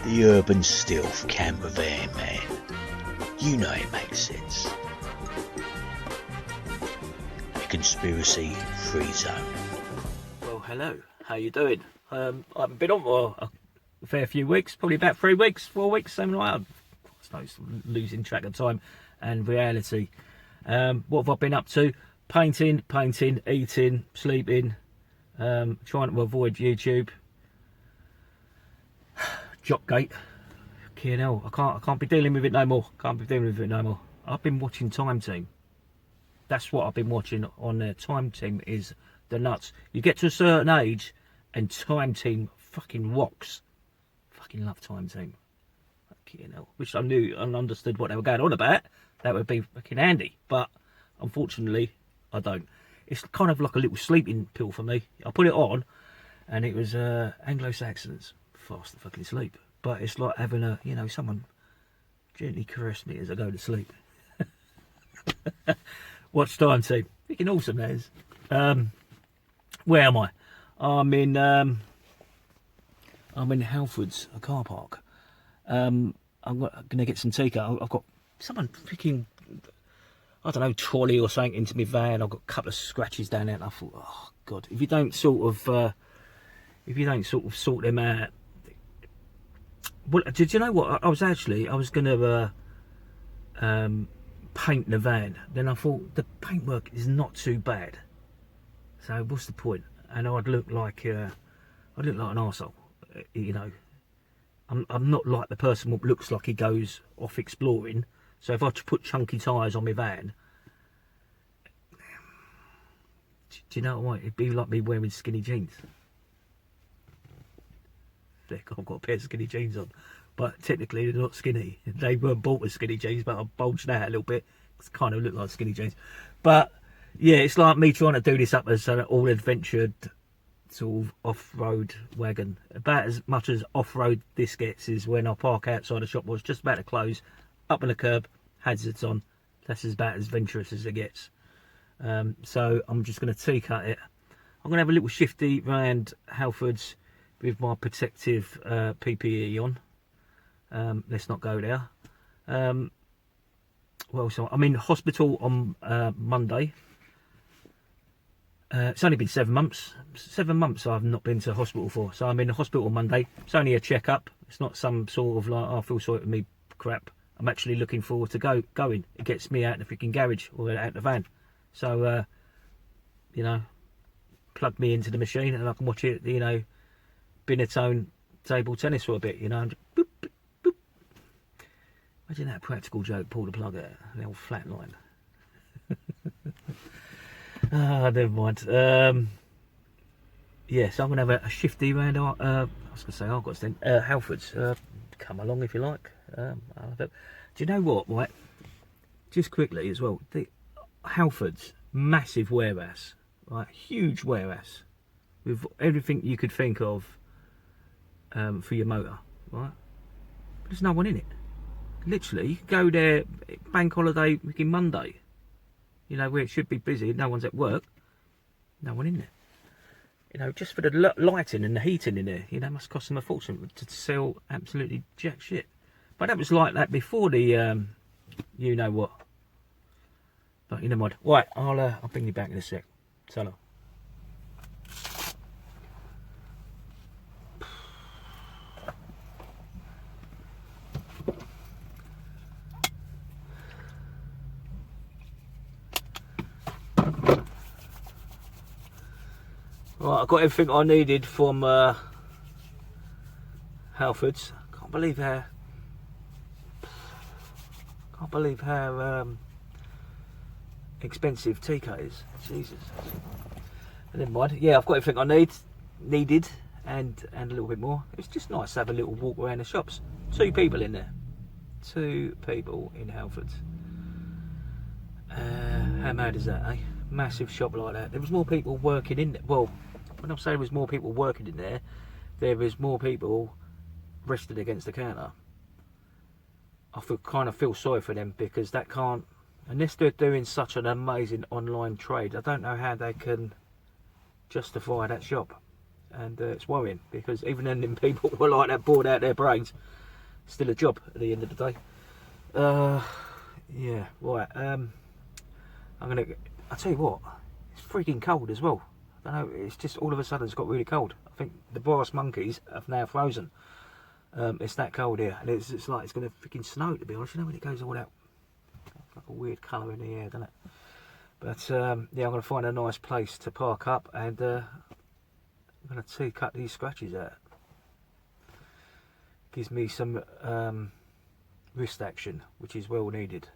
The urban stealth campervan, man. You know it makes sense. A conspiracy-free zone. Well, hello. How you doing? I've been on for a fair few weeks, probably about 3 weeks, 4 weeks, something like that. I suppose losing track of time and reality. What have I been up to? Painting, eating, sleeping, trying to avoid YouTube. Jopgate. Hell, I can't be dealing with it no more. I've been watching Time Team. That's what I've been watching on there. Time Team is the nuts. You get to a certain age and Time Team fucking rocks. Fucking love Time Team. Fucking hell. Wish I knew and understood what they were going on about. That would be fucking handy. But unfortunately, I don't. It's kind of like a little sleeping pill for me. I put it on and it was Anglo-Saxons. Fast and fucking asleep. But it's like having a, someone gently caress me as I go to sleep. Watch Time Team. Freaking awesome that is. Where am I? I'm in Halfords, a car park. I'm gonna get some tea-cut. I've got someone freaking, I don't know, trolley or something into my van. I've got a couple of scratches down there and I thought, oh god, if you don't sort of sort them out. Well, did you know what? I was gonna paint the van. Then I thought the paintwork is not too bad. So what's the point? And I'd look like an arsehole. I'm not like the person who looks like he goes off exploring. So if I put chunky tyres on my van, do you know what? It'd be like me wearing skinny jeans. I've got a pair of skinny jeans on, but technically they're not skinny. They weren't bought as skinny jeans, but I bulged out a little bit. It kind of look like skinny jeans. But yeah, it's like me trying to do this up as an all-adventured sort of off-road wagon. About as much as off-road this gets is when I park outside the shop was just about to close, up on the curb, hazards on. That's about as adventurous as it gets. So I'm just going to tea-cut it. I'm going to have a little shifty round Halfords with my protective PPE on. Let's not go there. Well, so I'm in hospital on Monday. It's only been 7 months. 7 months I've not been to hospital for. So I'm in the hospital on Monday. It's only a checkup. It's not some sort of like, I feel sorry for me crap. I'm actually looking forward to going. It gets me out of the freaking garage or out the van. So, plug me into the machine and I can watch it, Binatone table tennis for a bit, Boop, boop, boop. Imagine that practical joke, pull the plug out, the old flat line. Never mind. Yeah, so I'm going to have a shifty round, I was going to say Argos then, Halfords. Come along if you like. Do you know what, right? Just quickly as well, the Halfords, massive warehouse, right? Huge warehouse with everything you could think of. For your motor, right? But there's no one in it. Literally, you can go there, bank holiday, freaking Monday. Where it should be busy, no one's at work. No one in there. Just for the lighting and the heating in there, must cost them a fortune to sell absolutely jack shit. But that was like that before the, you know what. But you know what? Right, I'll bring you back in a sec. So long. Right, I got everything I needed from Halfords. Can't believe how expensive tea-cut is. Jesus. But never mind. Yeah, I've got everything I needed, and a little bit more. It's just nice to have a little walk around the shops. 2 people in there. 2 people in Halfords. How mad is that, eh? Massive shop like that. There was more people working in there. Well, when I say there was more people working in there was more people rested against the counter. I kind of feel sorry for them because that can't, unless they're doing such an amazing online trade, I don't know how they can justify that shop. and it's worrying, because even then them people were like that, bored out their brains, still a job at the end of the day. Yeah, right. I'll tell you what, it's freaking cold as well. I don't know, it's just all of a sudden it's got really cold. I think the brass monkeys have now frozen. It's that cold here, and it's like it's going to freaking snow, to be honest. You know, when it goes all out, like a weird colour in the air, doesn't it? But yeah, I'm going to find a nice place to park up, and I'm going to cut these scratches out. Gives me some wrist action, which is well needed.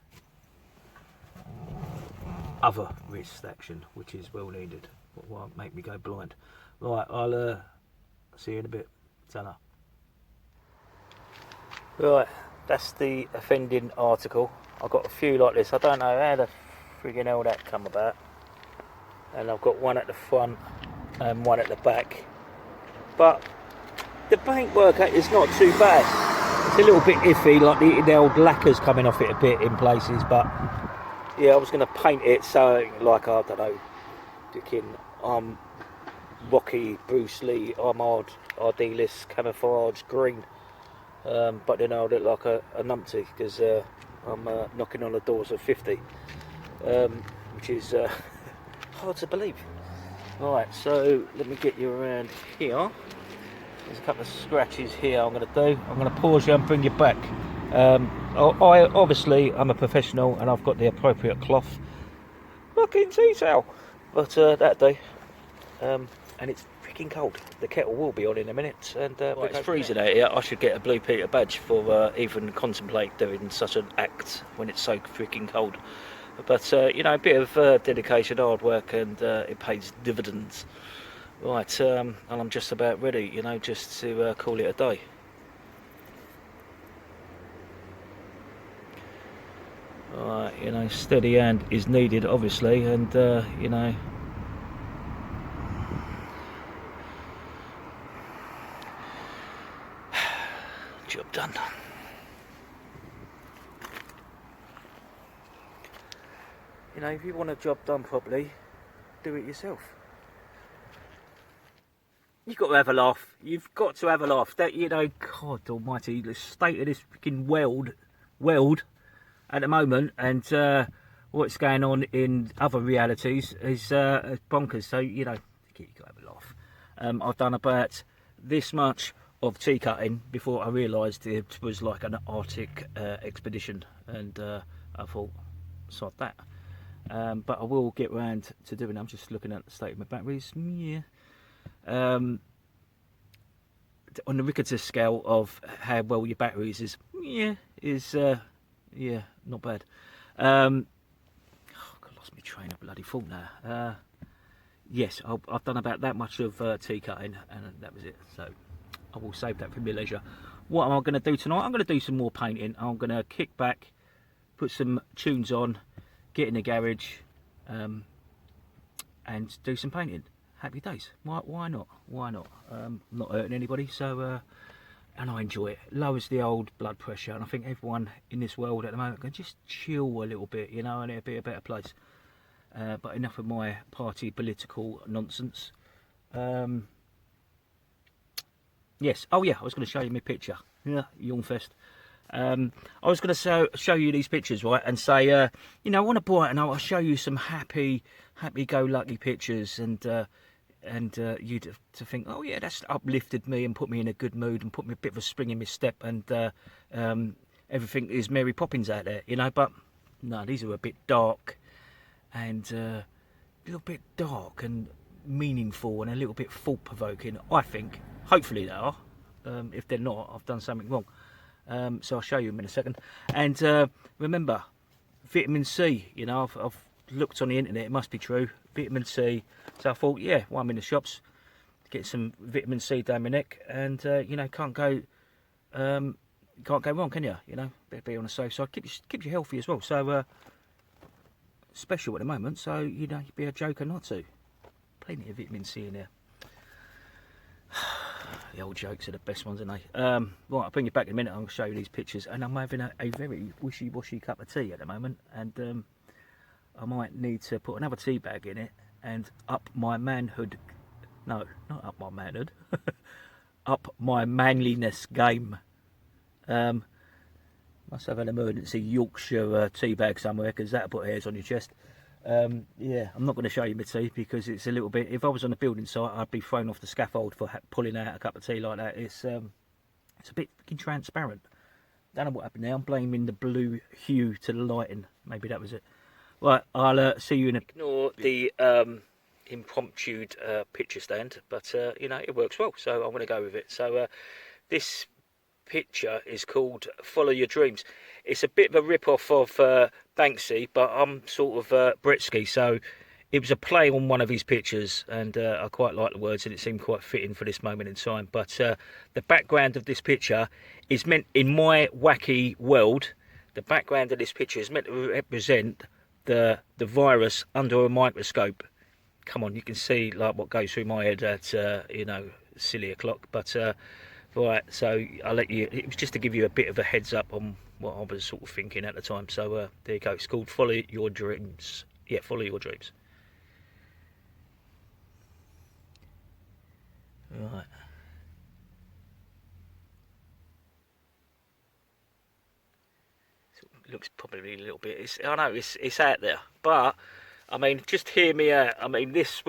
Other wrist action, which is well needed. What won't make me go blind. Right, I'll see you in a bit. Ta-ra. Right, that's the offending article. I've got a few like this. I don't know how the friggin' hell that come about. And I've got one at the front and one at the back. But the paintwork is not too bad. It's a little bit iffy, like the old lacquer's coming off it a bit in places. But yeah, I was going to paint it so, like, I don't know, thinking Rocky, Bruce Lee, Armard, RD-list, camouflage, green. But then I'll look like a numpty, because I'm knocking on the doors of 50, which is hard to believe. Right, so let me get you around here. There's a couple of scratches here I'm going to do. I'm going to pause you and bring you back. Obviously, I'm a professional and I've got the appropriate cloth. Fucking tea towel. But that day, and it's freaking cold. The kettle will be on in a minute, and it's freezing out here. I should get a Blue Peter badge for even contemplate doing such an act when it's so freaking cold. But you know, a bit of dedication, hard work, and it pays dividends. Right, and I'm just about ready, you know, just to call it a day. Right, you know, steady hand is needed, obviously, and you know. Job done. You know, if you want a job done properly, do it yourself. You've got to have a laugh. You've got to have a laugh. That, you know, God almighty, the state of this freaking world at the moment, and what's going on in other realities is bonkers. So, you know, you've got to have a laugh. I've done about this much of tea cutting before I realised it was like an Arctic expedition, and I thought, sod that. But I will get round to doing it. I'm just looking at the state of my batteries. Yeah. On the Richter scale of how well your batteries is, yeah, not bad. Oh, God, lost my train of bloody thought now. Yes, I've done about that much of tea cutting, and that was it. So I will save that for my leisure. What am I going to do tonight? I'm going to do some more painting. I'm going to kick back, put some tunes on, get in the garage, and do some painting. Happy days. Why not? Why not? Not hurting anybody, so and I enjoy it. Lowers the old blood pressure, and I think everyone in this world at the moment can just chill a little bit, you know, and it'll be a better place. But enough of my party political nonsense. Yes. Oh yeah, I was going to show you my picture. Yeah, Youngfest. I was going to show you these pictures, right, and say, you know, I want to brighten up. I'll show you some happy-go-lucky pictures, and you to think, oh yeah, that's uplifted me and put me in a good mood and put me a bit of a spring in my step, and everything is Mary Poppins out there, you know. But no, these are a bit dark, and a little bit dark and meaningful and a little bit thought-provoking, I think. Hopefully they are. If they're not, I've done something wrong. So I'll show you in a second. And remember, vitamin C, you know, I've looked on the internet, it must be true, vitamin C. So I thought, yeah, while I'm in the shops, get some vitamin C down my neck, and you know, can't go wrong, can you? You know, better be on the safe side. Keeps you healthy as well. So special at the moment, so you know, you'd be a joker not to. Plenty of vitamin C in there. The old jokes are the best ones, aren't they? Right, I'll bring you back in a minute. I'll show you these pictures, and I'm having a very wishy-washy cup of tea at the moment, and I might need to put another tea bag in it and up my manhood No, not up my manhood. Up my manliness game. Must have an emergency Yorkshire tea bag somewhere, because that'll put hairs on your chest. Yeah, I'm not going to show you my tea because it's a little bit. If I was on a building site, I'd be thrown off the scaffold for pulling out a cup of tea like that. It's a bit fucking transparent. Don't know what happened there. I'm blaming the blue hue to the lighting. Maybe that was it. Right, I'll see you in a. Ignore the impromptu picture stand, but you know, it works well, so I'm going to go with it. So this picture is called Follow Your Dreams. It's a bit of a rip-off of Banksy, but I'm sort of Bretsky, so it was a play on one of his pictures, and I quite like the words, and it seemed quite fitting for this moment in time. But the background of this picture is meant, in my wacky world, the background of this picture is meant to represent the virus under a microscope. Come on, you can see like what goes through my head at you know, silly o'clock. But right, so I'll let you. It was just to give you a bit of a heads up on what I was sort of thinking at the time. So there you go. It's called Follow Your Dreams. Yeah, Follow Your Dreams. Right. Looks probably a little bit. I know it's out there, but I mean, just hear me out. I mean, this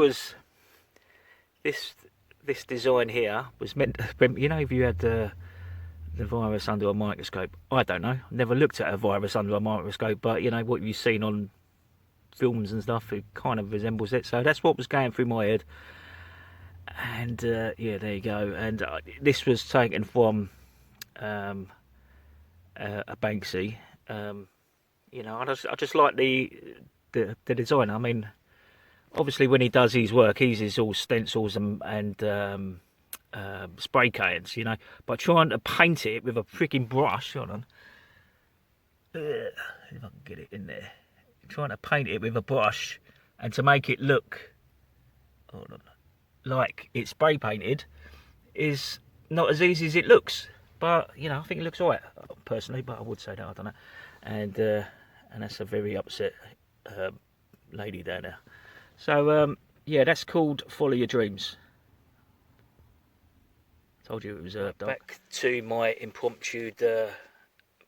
design here was meant to, you know, if you had the virus under a microscope. I don't know. Never looked at a virus under a microscope, but you know what you've seen on films and stuff, it kind of resembles it. So that's what was going through my head. And yeah, there you go. And this was taken from a Banksy. You know, I just like the design. I mean, obviously when he does his work, he uses all stencils and spray cans, you know. But trying to paint it with a freaking brush, hold on, if I can get it in there. Trying to paint it with a brush and to make it look, hold on, like it's spray painted is not as easy as it looks. But you know, I think it looks alright personally. But I would say that, I don't know. And that's a very upset lady down there. So yeah, that's called Follow Your Dreams. Told you it was dark. Back to my impromptu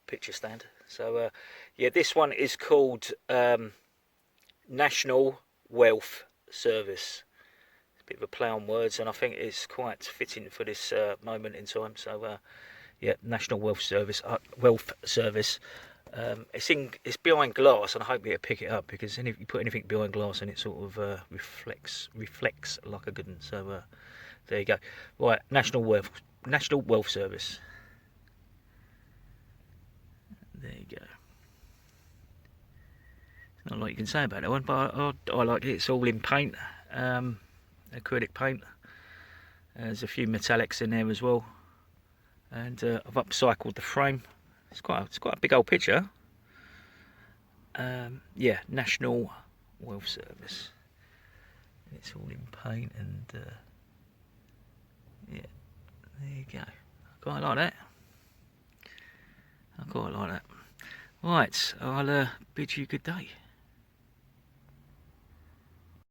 picture stand. So yeah, this one is called National Wealth Service. It's a bit of a play on words, and I think it's quite fitting for this moment in time. So yeah, National Wealth Service. It's behind glass, and I hope you'll pick it up, because if you put anything behind glass, and it sort of reflects like a good one. So there you go. Right, National Wealth Service. There you go. Not a lot you can say about that one, but I like it. It's all in paint, acrylic paint. There's a few metallics in there as well, and I've upcycled the frame. It's quite a big old picture. Yeah, National Wealth Service. It's all in paint, and yeah, there you go. I quite like that. I quite like that. Right, I'll bid you good day.